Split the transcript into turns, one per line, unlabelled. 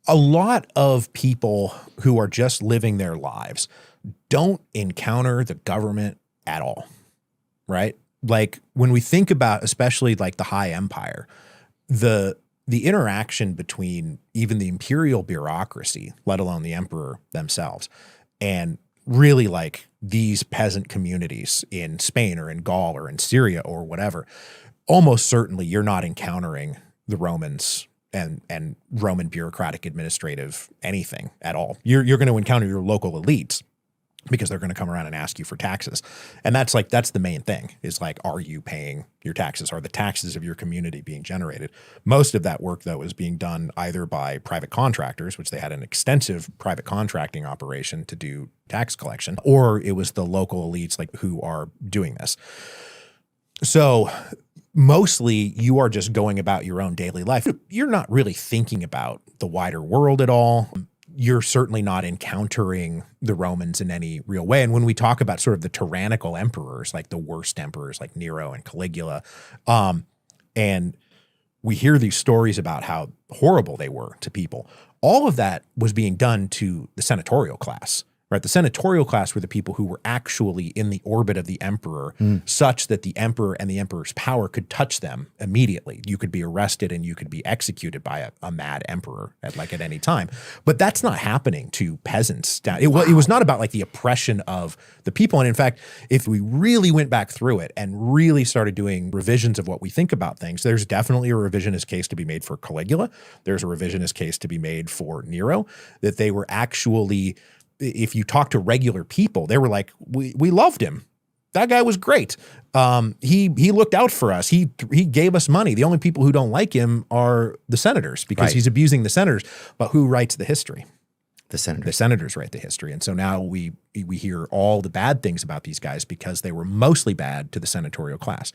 A lot of people who are just living their lives don't encounter the government at all, right? Like when we think about, especially like the high empire, the interaction between even the imperial bureaucracy, let alone the emperor themselves, and really like these peasant communities in Spain or in Gaul or in Syria or whatever, almost certainly you're not encountering the Romans and Roman bureaucratic administrative anything at all. You're going to encounter your local elites because they're going to come around and ask you for taxes. And that's the main thing is like, are you paying your taxes? Are the taxes of your community being generated? Most of that work though is being done either by private contractors, which they had an extensive private contracting operation to do tax collection, or it was the local elites like who are doing this. So mostly you are just going about your own daily life. You're not really thinking about the wider world at all. You're certainly not encountering the Romans in any real way. And when we talk about sort of the tyrannical emperors, like the worst emperors like Nero and Caligula, and we hear these stories about how horrible they were to people, all of that was being done to the senatorial class. Right, the senatorial class were the people who were actually in the orbit of the emperor, such that the emperor and the emperor's power could touch them immediately. You could be arrested and you could be executed by a mad emperor at any time. But that's not happening to peasants. It was not about like the oppression of the people. And in fact, if we really went back through it and really started doing revisions of what we think about things, there's definitely a revisionist case to be made for Caligula. There's a revisionist case to be made for Nero, that they were actually, if you talk to regular people, they were like, we loved him. That guy was great. He looked out for us. He gave us money. The only people who don't like him are the senators because he's abusing the senators. But who writes the history?
The senators.
The senators write the history. And so now we hear all the bad things about these guys because they were mostly bad to the senatorial class.